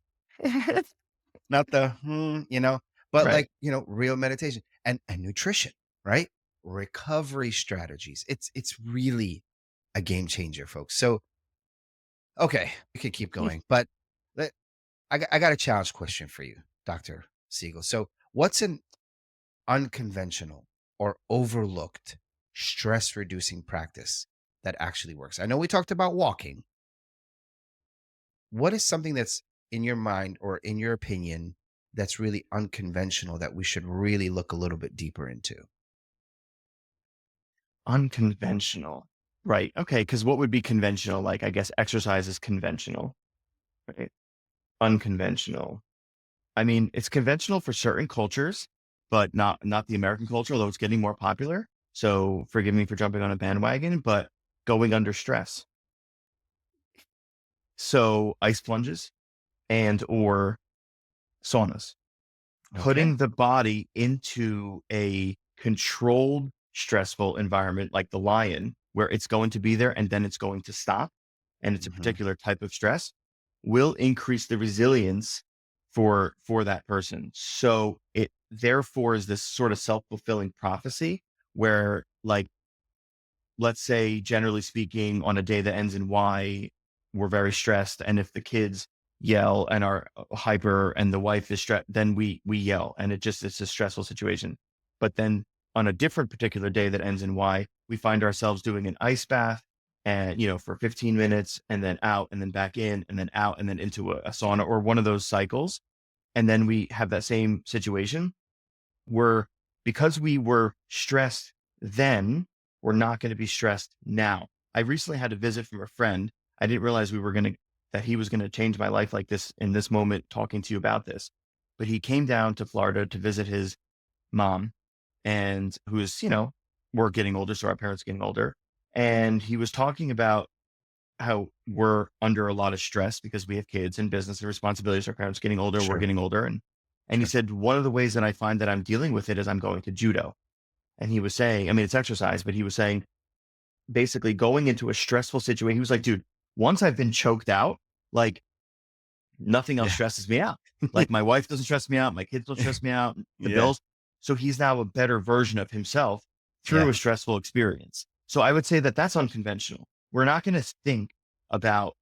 not the but Right. like, real meditation and nutrition, right? Recovery strategies. It's really a game changer, folks. So, okay, we could keep going, but let, I got a challenge question for you, Dr. Siegel. So, what's an unconventional or overlooked stress reducing practice that actually works? I know we talked about walking. What is something that's in your mind or in your opinion that's really unconventional that we should really look a little bit deeper into? Unconventional. Right. Okay. Because what would be conventional? Like, I guess exercise is conventional, right? Unconventional. I mean, it's conventional for certain cultures, but not the American culture, although it's getting more popular. So forgive me for jumping on a bandwagon, but going under stress. So ice plunges and or saunas, Okay. putting the body into a controlled, stressful environment like the lion, where it's going to be there and then it's going to stop, and it's a Hmm. particular type of stress, will increase the resilience for that person. So it therefore is this sort of self-fulfilling prophecy where, like, let's say, generally speaking, on a day that ends in Y, we're very stressed. And if the kids yell and are hyper and the wife is stressed, then we yell. And it's a stressful situation. But then on a different particular day that ends in Y, we find ourselves doing an ice bath and, for 15 minutes and then out and then back in and then out and then into a sauna or one of those cycles. And then we have that same situation were because we were stressed then, we're not going to be stressed now. I recently had a visit from a friend. I didn't realize that he was going to change my life like this in this moment talking to you about this. But he came down to Florida to visit his mom and who's, we're getting older. So our parents are getting older. And he was talking about how we're under a lot of stress because we have kids and business and responsibilities. Our parents getting older, we're Sure. getting older. And he Sure. said, one of the ways that I find that I'm dealing with it is I'm going to judo. And he was saying, I mean, it's exercise, but he was saying basically going into a stressful situation. He was like, dude, once I've been choked out, like nothing else Yeah. stresses me out. Like my wife doesn't stress me out. My kids don't stress me out, the Yeah. bills. So he's now a better version of himself through Yeah. a stressful experience. So I would say that that's unconventional. We're not going to think about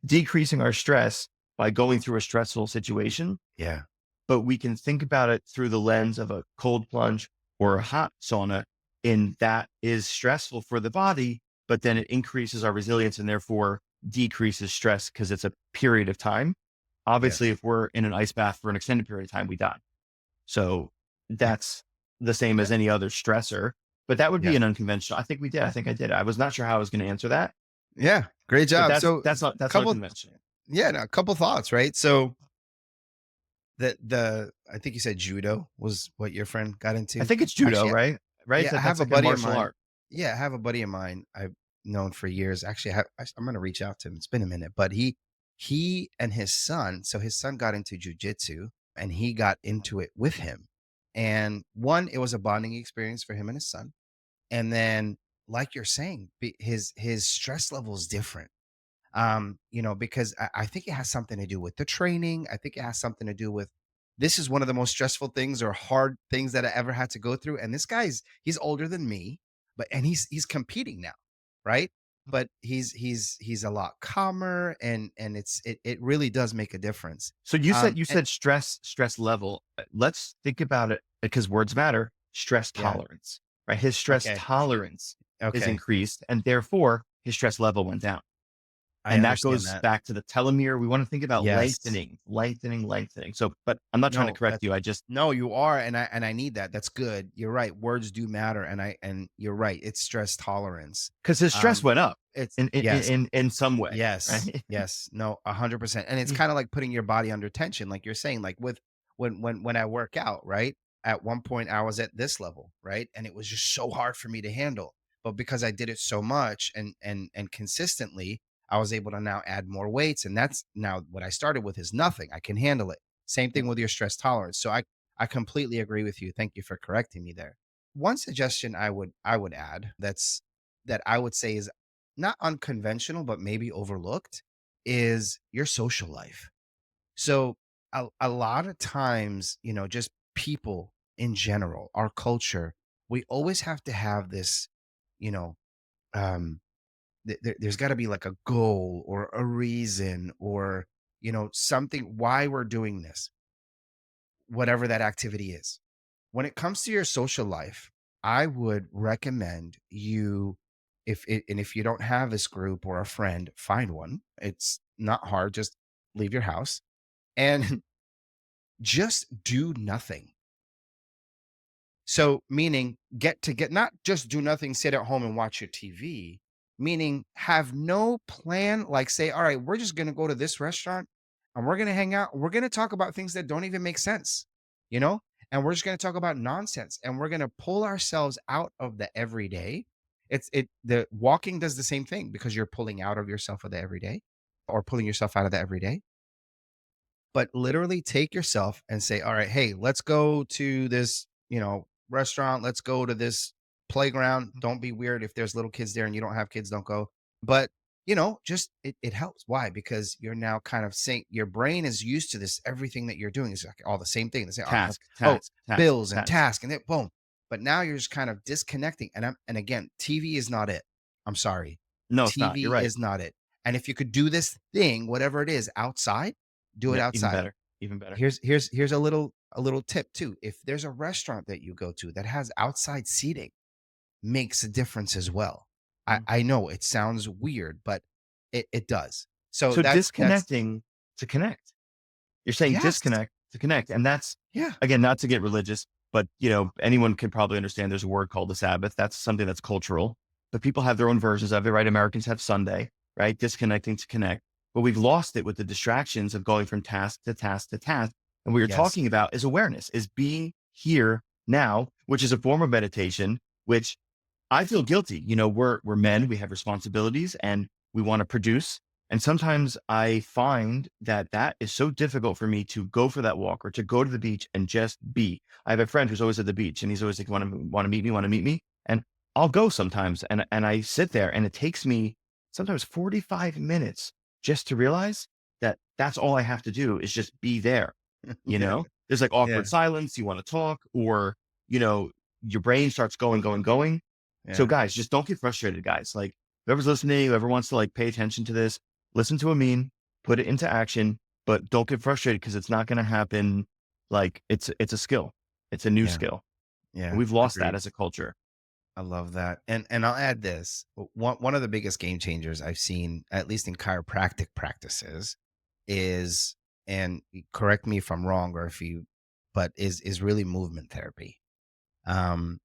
decreasing our stress by going through a stressful situation, Yeah. but we can think about it through the lens of a cold plunge or a hot sauna. And that is stressful for the body, but then it increases our resilience and therefore decreases stress because it's a period of time. Obviously, Yes. if we're in an ice bath for an extended period of time, we die. So that's the same as Okay. any other stressor, but that would be Yes. an unconventional. I think we did. I think I did. I was not sure how I was going to answer that, Yeah. Great but job. So, that's couple, unconventional. yeah, no, a couple thoughts, right? So, the I think you said judo was what your friend got I into. think it's judo, Actually, right? Right? yeah, I That's have a like a buddy of martial mine. art. Yeah, I have a buddy of mine I've known for years. Actually, I'm going to reach out to him. It's been a minute, but he and his son. So his son got into jujitsu, and he got into it with him. And one, it was a bonding experience for him and his son. And then, like you're saying, his stress level is different. Because I think it has something to do with the training. I think it has something to do with this is one of the most stressful things or hard things that I ever had to go through. And this guy's he's older than me, but and he's competing now, right? But he's a lot calmer, and it really does make a difference. So you said And stress level. Let's think about it because words matter. Stress yeah, tolerance, right? His stress okay, tolerance is okay, increased, and therefore his stress level went down. I And that understand goes that. back to the telomere. We want to think about Yes. lengthening, lengthening, lengthening. So, but I'm not trying to No, correct that's you. I just no, you are, and I need that. That's good. You're right. Words do matter, and you're right. It's stress tolerance. because his stress Um, went up it's in yes, some way, yes, right? yes. No, 100%. And it's Yeah. kind of like putting your body under tension, like you're saying, like with when I work out, right? At one point, I was at this level, right, and it was just so hard for me to handle. But because I did it so much and consistently, I was able to now add more weights, and that's now what I started with is nothing. I can handle it. Same thing with your stress tolerance. So I completely agree with you. Thank you for correcting me there. One suggestion I would add that I would say is not unconventional, but maybe overlooked is your social life. So a lot of times, just people in general, our culture, we always have to have this, you know, um, there's got to be like a goal or a reason or, something why we're doing this, whatever that activity is. When it comes to your social life, I would recommend you if you don't have this group or a friend, find one. It's not hard, just leave your house and just do nothing. So, meaning get not just do nothing, sit at home and watch your TV, meaning have no plan, like say, all right, we're just gonna go to this restaurant and we're gonna hang out. We're gonna talk about things that don't even make sense, you know? And we're just gonna talk about nonsense and we're gonna pull ourselves out of the everyday. The walking does the same thing because you're pulling out of yourself of the everyday or pulling yourself out of the everyday, but literally take yourself and say, all right, hey, let's go to this, restaurant. Let's go to this playground. Don't be weird if there's little kids there and you don't have kids, don't go. But, just it helps. Why? Because you're now kind of saying your brain is used to this. Everything that you're doing is like all the same thing. They say, oh, I have, Task, oh, task, task, bills and task. task and it, boom. But now you're just kind of disconnecting. And again, TV is not it. I'm sorry. No, it's not. You're TV right. is not it. And if you could do this thing, whatever it is, outside, do it Yeah, even outside. better, even better. Here's a little tip too. If there's a restaurant that you go to that has outside seating, makes a difference as well. I Mm. I know it sounds weird, but it does. So So that's disconnecting to connect. You're saying yes. disconnect to connect. And that's, Yeah. again, not to get religious, but anyone could probably understand there's a word called the Sabbath. That's something that's cultural, but people have their own versions of it, right? Americans have Sunday, right? Disconnecting to connect. But we've lost it with the distractions of going from task to task to task. And what you're Yes. talking about is awareness, is being here now, which is a form of meditation, which I feel guilty. We're men, we have responsibilities and we want to produce. And sometimes I find that that is so difficult for me to go for that walk or to go to the beach and just be. I have a friend who's always at the beach and he's always like, want to meet me, want to meet me. And I'll go sometimes. And I sit there and it takes me sometimes 45 minutes just to realize that that's all I have to do is just be there. Yeah. There's like Yeah. awkward silence. You want to talk or, you know, your brain starts going, going, going. So Yeah. guys, just don't get frustrated, guys. Like whoever's listening, whoever wants to like pay attention to this, listen to Amin, put it into action, but don't get frustrated because it's not going to happen. Like it's a skill. It's a new Yeah. skill. And Yeah. we've lost that Agreed. as a culture. I love that. And I'll add this. One of the biggest game changers I've seen, at least in chiropractic practices, is, and correct me if I'm wrong or if you, but is really movement therapy,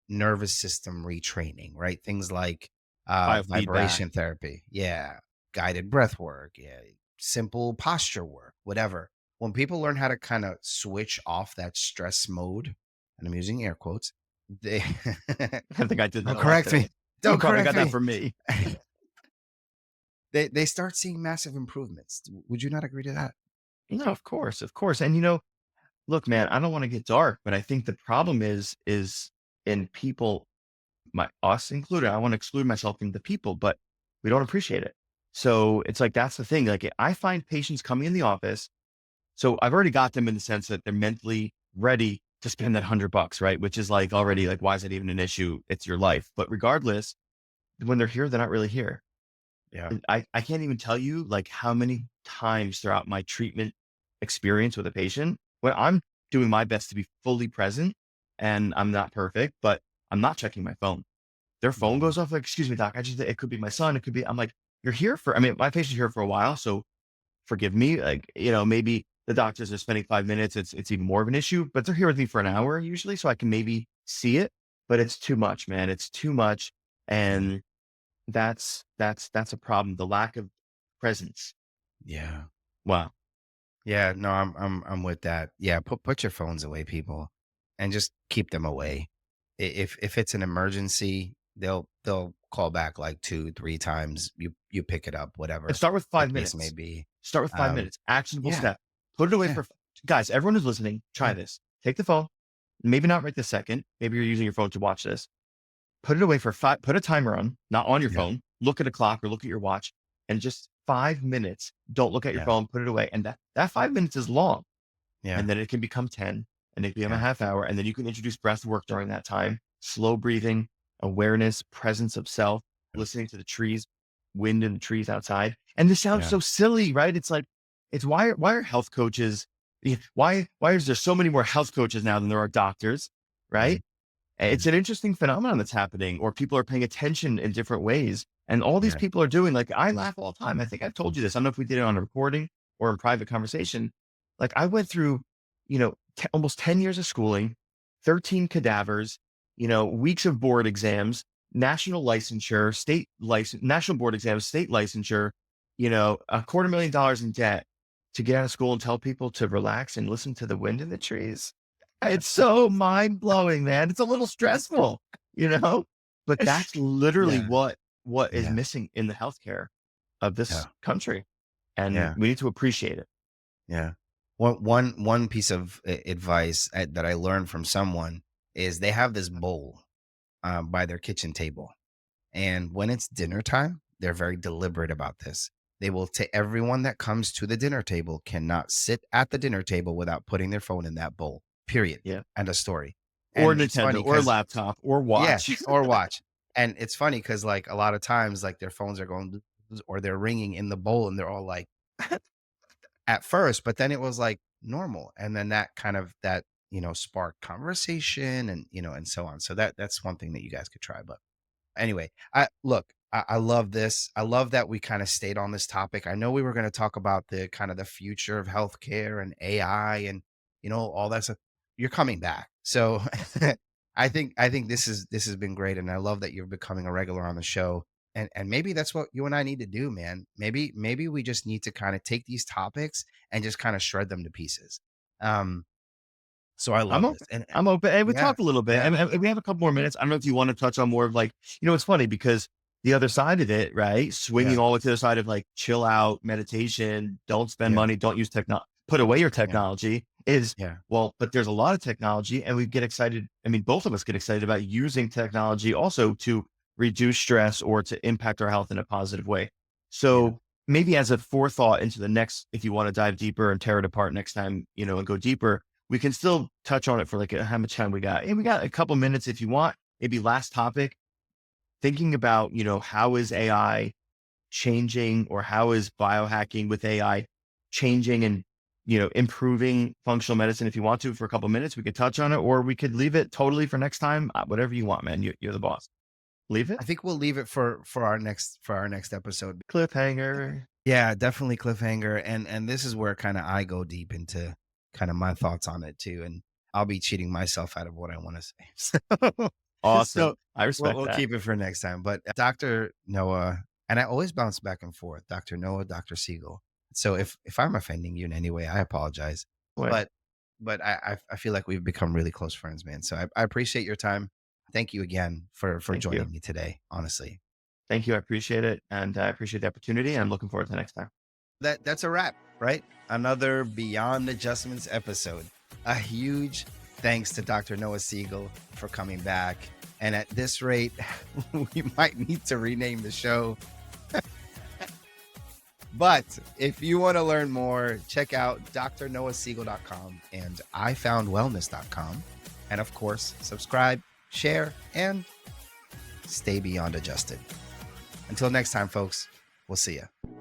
nervous system retraining, right? Things like Biofeedback. vibration therapy, yeah, guided breath work, yeah, simple posture work, whatever. When people learn how to kind of switch off that stress mode, and I'm using air quotes, they I think I did that don't a lot correct today. me. You Don't probably correct got that me. from me. They start seeing massive improvements. Would you not agree to that? No, of course, of course. And look, man, I don't want to get dark, but I think the problem is in people, us included. I want to exclude myself from the people, but we don't appreciate it. So it's like that's the thing. Like I find patients coming in the office So I've already got them in the sense that they're mentally ready to spend that $100, right? Which is like already like, why is that even an issue? It's your life. But regardless, when they're here, they're not really here. Yeah. And I can't even tell you like how many times throughout my treatment experience with a patient when I'm doing my best to be fully present, and I'm not perfect, but I'm not checking my phone. Their phone Mhm. goes off like, excuse me, doc. It could be my son. It could be, I'm like, you're here for, I mean, my patient's here for a while. So forgive me. Like, maybe the doctors are spending 5 minutes. It's even more of an issue, but they're here with me for an hour usually. So I can maybe see it, but it's too much, man. It's too much. Yeah. And that's a problem. The lack of presence. Yeah. Wow. Yeah. No, I'm with that. Yeah. Put your phones away, people, and just keep them away. If it's an emergency, they'll call back like 2, 3 times. You pick it up, And whatever start with the five case may minutes. be. Start with five Um, minutes. Actionable yeah. step. Put it away Yeah. for guys. Everyone who's listening, try Yeah. this. Take the phone. Maybe not right this second. Maybe you're using your phone to watch this. Put it away for five. Put a timer on, not on your Yeah. phone. Look at a clock or look at your watch, and just 5 minutes. Don't look at your Yeah. phone. Put it away, and that 5 minutes is long. Yeah. And then it can become 10 and it can become a Yeah. half hour. And then you can introduce breath work during that time, slow breathing, awareness, presence of self, listening to the trees, wind in the trees outside. And this sounds Yeah. so silly, right? It's like, it's why are health coaches, why is there so many more health coaches now than there are doctors, Mhm. right? It's Mhm. an interesting phenomenon that's happening, or people are paying attention in different ways. And all these Yeah. people are doing, like, I laugh all the time. I think I've told you this. I don't know if we did it on a recording or in private conversation. Like, I went through, almost 10 years of schooling, 13 cadavers, weeks of board exams, national licensure, state license, national board exams, state licensure, $250,000 in debt to get out of school and tell people to relax and listen to the wind in the trees. It's so mind blowing, man. It's a little stressful, you know, but that's literally Yeah. what is Yeah. missing in the healthcare of this Yeah. country. And Yeah. we need to appreciate it. Yeah. One piece of advice that I learned from someone is they have this bowl by their kitchen table, and when it's dinner time, they're very deliberate about this. They will take everyone that comes to the dinner table cannot sit at the dinner table without putting their phone in that bowl. Period. Yeah. End of story. Or And it's funny Nintendo or because laptop or yeah, watch. or watch. And it's funny because like a lot of times, like their phones are going or they're ringing in the bowl, and they're all like at first, but then it was like normal. And then that kind of that, sparked conversation and, and so on. So that's one thing that you guys could try. But anyway, I love this. I love that we kind of stayed on this topic. I know we were going to talk about the kind of the future of healthcare and AI and, all that stuff. You're coming back. So I think this has been great. And I love that you're becoming a regular on the show. And maybe that's what you and I need to do, man. Maybe we just need to kind of take these topics and just kind of shred them to pieces. Um, so I I'm love this. open. And I'm open. And we yeah, talked a little bit. yeah, And we have a couple more minutes. I don't know if you want to touch on more of like, it's funny because the other side of it, right? Swinging yeah, all the way to the side of like chill out, meditation, don't spend yeah, money, don't use technology, put away your yeah, technology is, yeah, well, but there's a lot of technology and we get excited. I mean, both of us get excited about using technology also to reduce stress or to impact our health in a positive way. yeah. So maybe as a forethought into the next, if you want to dive deeper and tear it apart next time, and go deeper, we can still touch on it for like how much time we got. And we got a couple minutes if you want. Maybe last topic, thinking about, how is AI changing or how is biohacking with AI changing and, improving functional medicine. If you want to, for a couple minutes, we could touch on it or we could leave it totally for next time. Whatever you want, man. You're the boss. Leave it. I think we'll leave it for our next episode. Cliffhanger. Yeah, definitely cliffhanger. And this is where kind of I go deep into kind of my thoughts on it too. And I'll be cheating myself out of what I want to say. So Awesome. I we'll, respect we'll that. keep it for next time. But Dr. Noah, and I always bounce back and forth, Dr. Noah, Dr. Segal. So if I'm offending you in any way, I apologize. Boy, But I feel like we've become really close friends, man. So I appreciate your time. Thank you again for thank you. joining me today. Honestly, Thank you. I appreciate it. And I appreciate the opportunity. I'm looking forward to the next time. that's a wrap, right? Another Beyond Adjustments episode. A huge thanks to Dr. Noah Segal for coming back. And at this rate, we might need to rename the show But if you want to learn more, check out drnoahsegal.com and ifoundwellness.com. And of course, subscribe, share, and stay beyond adjusted. Until next time, folks, we'll see you.